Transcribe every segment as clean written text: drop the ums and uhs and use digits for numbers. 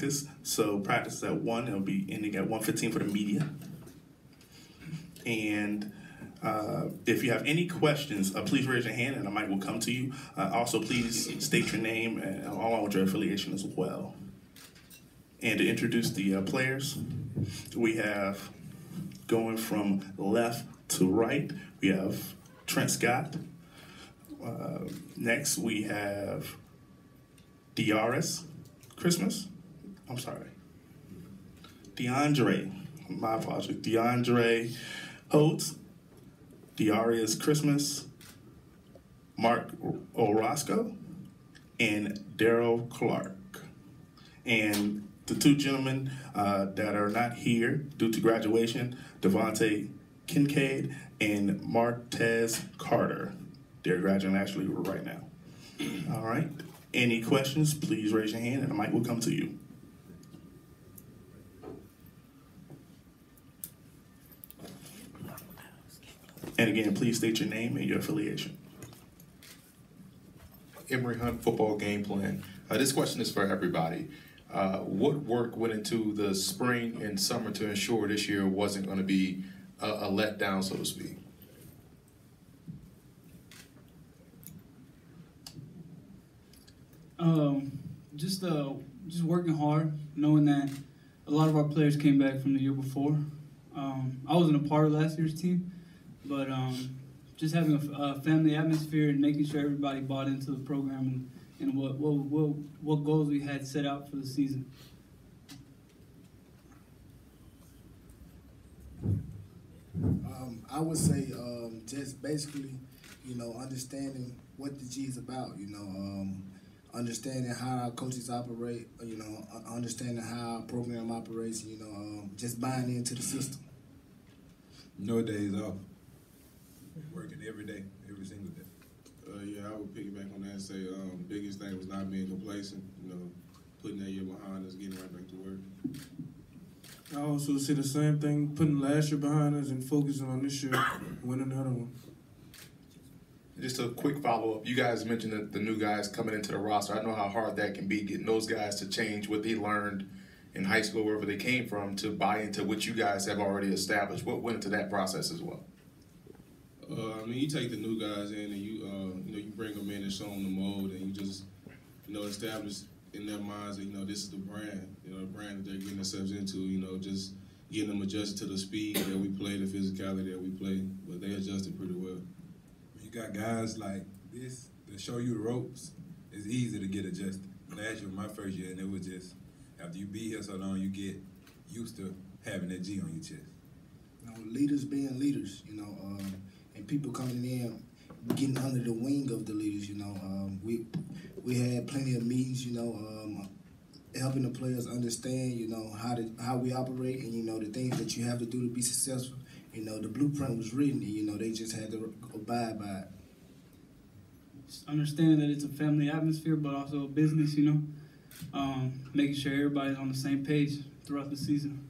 practice. So practice is at 1. It'll be ending at 1:15 for the media. And if you have any questions, please raise your hand and a mic will come to you. Also, please state your name and along with your affiliation as well. And to introduce the players, we have, going from left to right, we have Trent Scott. Next, we have DeArius Christmas. I'm sorry. DeAndre. My apologies. DeAndre Holtz. DeArius Christmas. Mark Orozco. And Daryl Clark. And the two gentlemen that are not here due to graduation, Devontae Kincaid and Martez Carter. They're graduating actually right now. All right. Any questions, please raise your hand and the mic will come to you. And again, please state your name and your affiliation. Emory Hunt, football game plan. This question is for everybody. What work went into the spring and summer to ensure this year wasn't going to be a letdown, so to speak? Just working hard, knowing that a lot of our players came back from the year before. I wasn't a part of last year's team, but just having a family atmosphere and making sure everybody bought into the program and what goals we had set out for the season. I would say just basically, understanding what the G is about, understanding how our coaches operate, understanding how our program operates, just buying into the system. No days off. Working every day, every single day. Yeah, I would piggyback on that and say biggest thing was not being complacent, putting that year behind us, getting right back to work. I also say the same thing, putting last year behind us and focusing on this year, winning another one. Just a quick follow-up. You guys mentioned the new guys coming into the roster. I know how hard that can be, getting those guys to change what they learned in high school, wherever they came from, to buy into what you guys have already established. What went into that process as well? You take the new guys in and you bring them in and show them the mold, and you just, establish in their minds that, this is the brand, the brand that they're getting themselves into, just getting them adjusted to the speed that we play, the physicality that we play, but they adjusted pretty well. You got guys like this that show you the ropes. It's easy to get adjusted. Last year was my first year, and it was just, after you be here so long, you get used to having that G on your chest. Leaders being leaders, and people coming in, getting under the wing of the leaders, we had plenty of meetings, helping the players understand, how we operate and, the things that you have to do to be successful. The blueprint was written and, they just had to abide by it. Just understanding that it's a family atmosphere, but also a business, making sure everybody's on the same page throughout the season.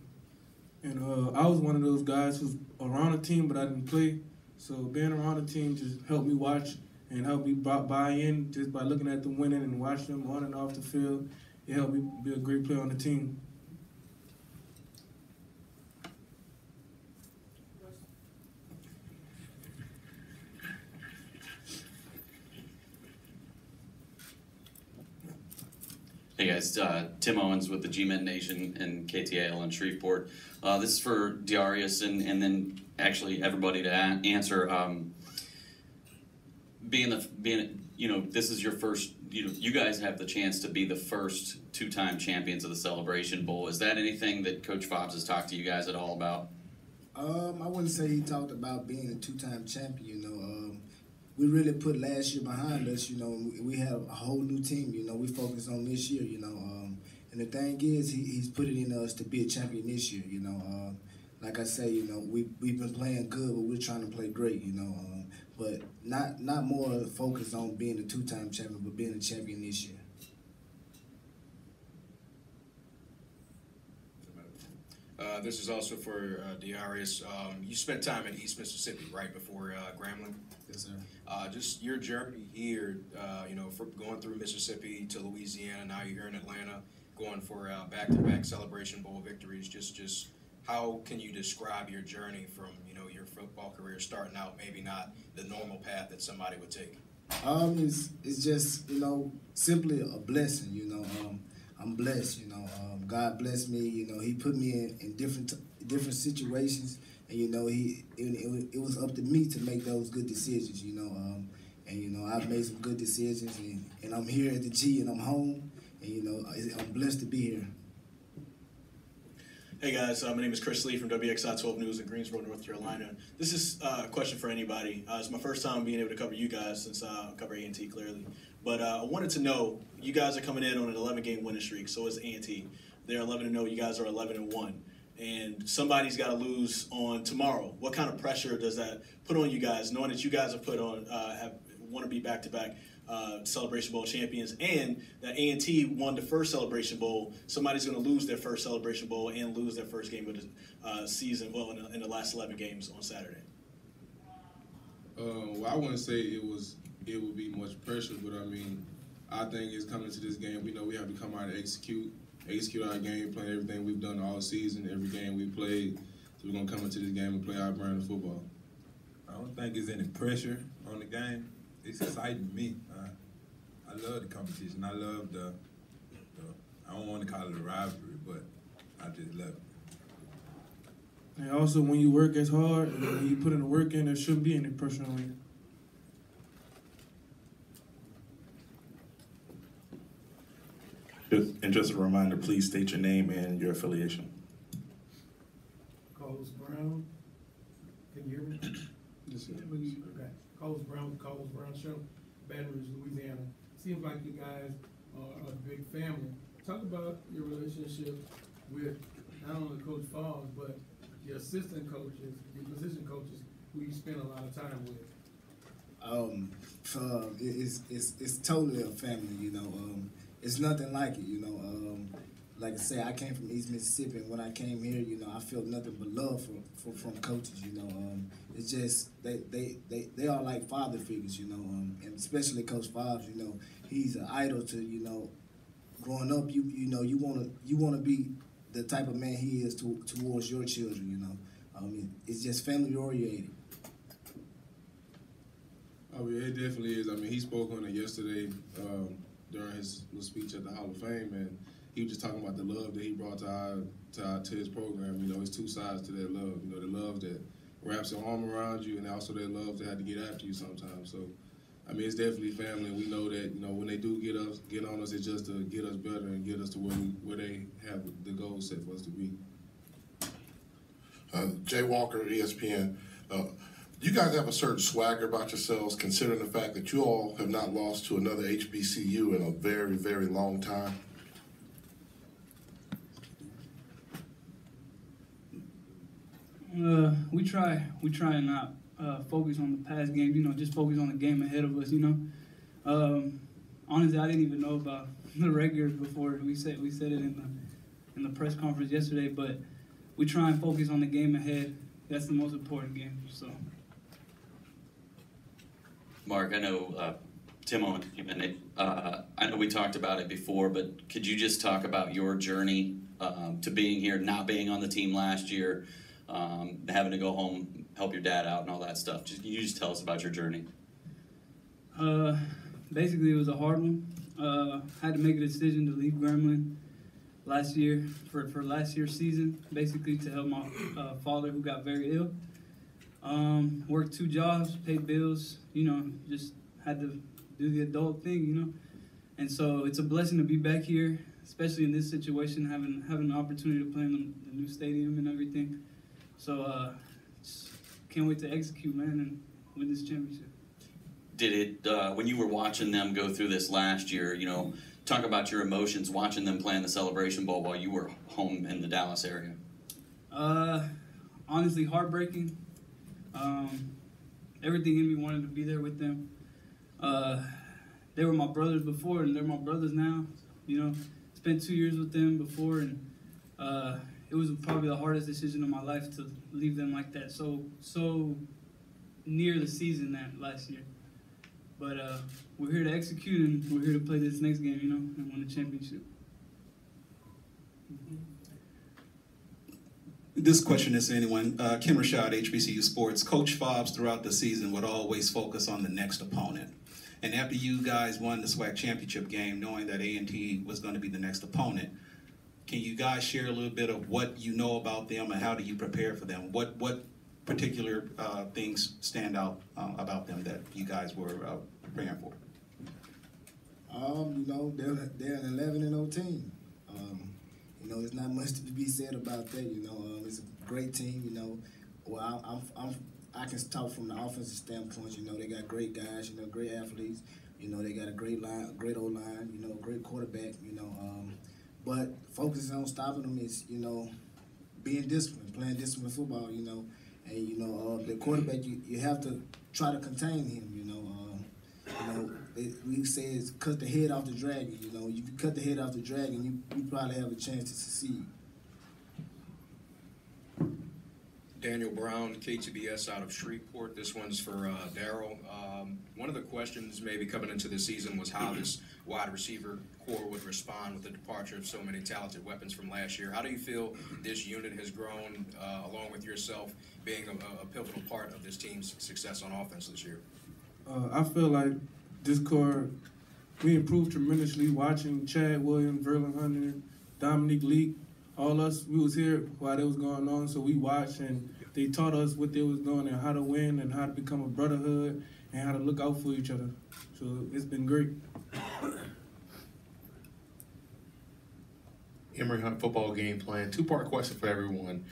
And I was one of those guys who's around the team, but I didn't play. So being around the team just helped me watch and helped me buy in just by looking at them winning and watching them on and off the field. It helped me be a great player on the team. Hey guys, Tim Owens with the G-Men Nation and KTAL in Shreveport. This is for DeArius and then actually everybody to answer. This is your first. You guys have the chance to be the first two-time champions of the Celebration Bowl. Is that anything that Coach Fobbs has talked to you guys at all about? I wouldn't say he talked about being a two-time champion. We really put last year behind us, we have a whole new team, we focus on this year, and the thing is, he's put it in us to be a champion this year, like I say, we've been playing good, but we're trying to play great, but not more focused on being a two-time champion, but being a champion this year. This is also for DeArius. You spent time in East Mississippi, right, before Grambling? Yes, sir. Just your journey here, from going through Mississippi to Louisiana, now you're here in Atlanta. going for back-to-back Celebration Bowl victories. Just how can you describe your journey from your football career starting out maybe not the normal path that somebody would take? It's just simply a blessing. I'm blessed. God blessed me. He put me in different situations, and it was up to me to make those good decisions. And I've made some good decisions, and I'm here at the G, and I'm home, and I'm blessed to be here. Hey guys, my name is Chris Lee from WXI 12 News in Greensboro, North Carolina. This is a question for anybody. It's my first time being able to cover you guys since I cover A&T clearly. But I wanted to know, you guys are coming in on an 11-game winning streak, so is A&T. They're 11-0, you guys are 11-1. And somebody's got to lose on tomorrow. What kind of pressure does that put on you guys, knowing that you guys have put on, want to be back-to-back Celebration Bowl champions, and that A&T won the first Celebration Bowl? Somebody's going to lose their first Celebration Bowl and lose their first game of the season, in the last 11 games on Saturday. Well, I wouldn't say it would be much pressure, but I think it's coming to this game. We know we have to come out and execute our game plan, everything we've done all season, every game we played. So we're going to come into this game and play our brand of football. I don't think there's any pressure on the game. It's exciting to me. I love the competition. I love the I don't want to call it a rivalry, but I just love it. And also, when you work as hard and when you put in the work in, there shouldn't be any pressure on you. And just a reminder, please state your name and your affiliation. Coles Brown. Can you hear me? Yes, sir. Okay. Coles Brown, the Coles Brown Show, Baton Rouge, Louisiana. Seems like you guys are a big family. Talk about your relationship with not only Coach Falls, but your assistant coaches, your position coaches, who you spend a lot of time with. It's totally a family. It's nothing like it. Like I say, I came from East Mississippi, and when I came here, I felt nothing but love from coaches. It's just they are like father figures. And especially Coach Fobbs. He's an idol to growing up. You wanna be the type of man he is towards your children. It's just family oriented. It definitely is. He spoke on it yesterday during his little speech at the Hall of Fame, and he was just talking about the love that he brought to his program. It's two sides to that love. The love that wraps an arm around you, and also that love that had to get after you sometimes. So, it's definitely family. And we know that when they do get on us, it's just to get us better and get us to where they have the goal set for us to be. Jay Walker, ESPN. You guys have a certain swagger about yourselves, considering the fact that you all have not lost to another HBCU in a very, very long time. We try and not focus on the past game, just focus on the game ahead of us, Honestly, I didn't even know about the regulars before we said it in the press conference yesterday, but we try and focus on the game ahead. That's the most important game, so. Mark, I know Tim on it. I know we talked about it before, but could you just talk about your journey to being here, not being on the team last year, having to go home, help your dad out and all that stuff? Can you just tell us about your journey? Basically, it was a hard one. Had to make a decision to leave Grambling last year for last year's season, basically to help my father who got very ill. Worked 2 jobs, paid bills, just had to do the adult thing, And so it's a blessing to be back here, especially in this situation, having the opportunity to play in the new stadium and everything. So just can't wait to execute, man, and win this championship. Did it, when you were watching them go through this last year, talk about your emotions watching them play in the Celebration Bowl while you were home in the Dallas area? Honestly, heartbreaking. Everything in me wanted to be there with them. They were my brothers before, and they're my brothers now. Spent 2 years with them before, and it was probably the hardest decision of my life to leave them like that, so near the season that last year. But we're here to execute, and we're here to play this next game, and win the championship. This question is to anyone. Kim Rashad, HBCU Sports. Coach Fobbs throughout the season would always focus on the next opponent. And after you guys won the SWAC championship game, knowing that A&T was going to be the next opponent, can you guys share a little bit of what you know about them and how do you prepare for them? What particular things stand out about them that you guys were preparing for? You know, they're an 11-0 team. You know, there's not much to be said about that. You know, it's a great team. You know, well, I can talk from the offensive standpoint. You know, they got great guys. You know, great athletes. You know, they got a great line, great O line. You know, great quarterback. You know, but focusing on stopping them is, you know, being disciplined, playing disciplined football. You know, and you know the quarterback, you have to try to contain him. You know, we say it's cut the head off the dragon. You know, you cut the head off the dragon, you probably have a chance to succeed. Daniel Brown, KTBS out of Shreveport. This one's for Daryl. One of the questions maybe coming into the season was how this wide receiver core would respond with the departure of so many talented weapons from last year. How do you feel this unit has grown, along with yourself being a pivotal part of this team's success on offense this year? I feel like this core, we improved tremendously watching Chad Williams, Verlin Hunter, Dominique Leak, all us, we was here while it was going on, so we watched and they taught us what they was doing and how to win and how to become a brotherhood and how to look out for each other. So it's been great. Emory Hunt football game plan. Two-part question for everyone.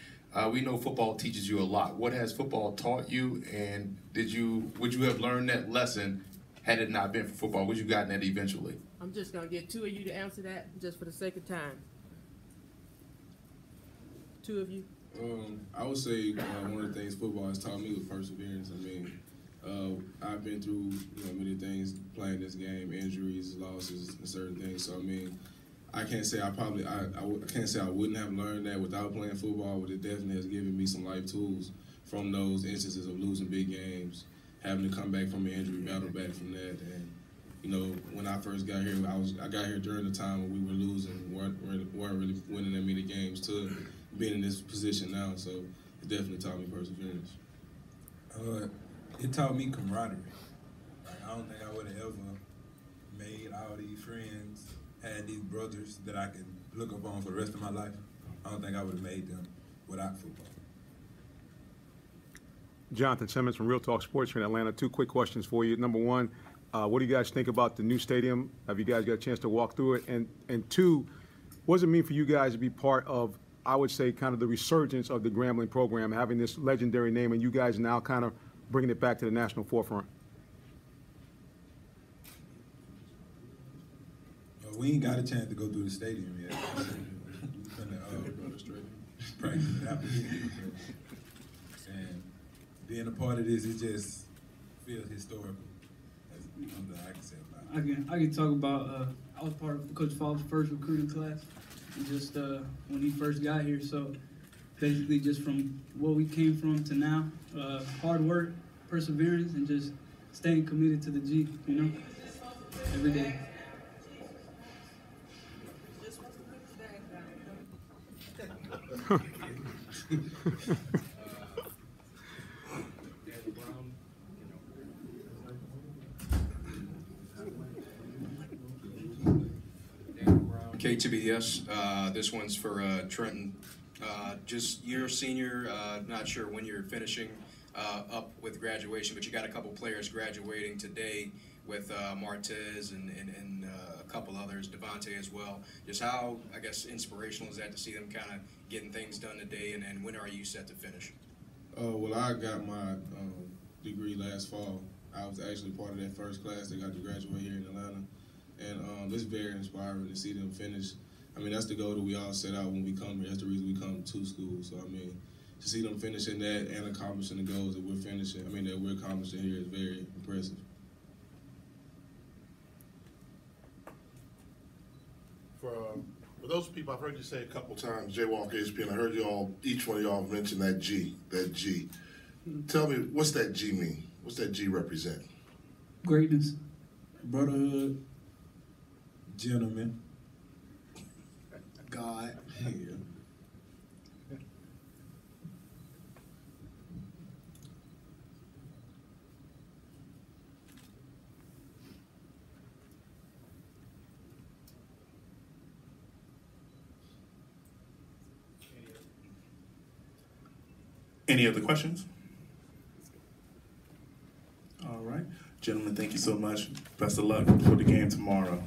We know football teaches you a lot. What has football taught you, and would you have learned that lesson had it not been for football? Would you gotten that eventually? I'm just gonna get two of you to answer that, just for the sake of time. Two of you. I would say one of the things football has taught me was perseverance. I mean, I've been through many things playing this game, injuries, losses, and certain things. So I mean, I can't say I can't say I wouldn't have learned that without playing football, but it definitely has given me some life tools from those instances of losing big games, having to come back from an injury, battle back from that, and when I first got here, I got here during the time when we were losing, weren't really winning that many games to being in this position now. So it definitely taught me perseverance. It taught me camaraderie. Like, I don't think I would have ever made all these friends, had these brothers that I could look up on for the rest of my life. I don't think I would have made them without football. Jonathan Simmons from Real Talk Sports here in Atlanta. Two quick questions for you. Number one, what do you guys think about the new stadium? Have you guys got a chance to walk through it? And two, what does it mean for you guys to be part of, I would say, kind of the resurgence of the Grambling program, having this legendary name, and you guys now kind of bringing it back to the national forefront? We ain't got a chance to go through the stadium yet. Practice after and being a part of this, it just feels historical. That's something I can say about it. I can talk about, I was part of Coach Fobbs' first recruiting class, and just when he first got here. So basically just from where we came from to now, hard work, perseverance, and just staying committed to the G, every day. KTBS, this one's for Trenton. Just you're a senior, not sure when you're finishing up with graduation, but you got a couple players graduating today with Martez and a couple others, Devontae as well. Just how, I guess, inspirational is that to see them kind of getting things done today, and when are you set to finish? Well, I got my degree last fall. I was actually part of that first class that got to graduate here in Atlanta. And it's very inspiring to see them finish. I mean, that's the goal that we all set out when we come here. That's the reason we come to school. So, I mean, to see them finishing that and accomplishing the goals that we're accomplishing here is very impressive. For those people, I've heard you say a couple times, Jaywalk HPN, I heard each one of y'all mention that G. Tell me, what's that G mean? What's that G represent? Greatness. Brotherhood. Gentlemen. God. Any other questions? All right. Gentlemen, thank you so much. Best of luck for the game tomorrow.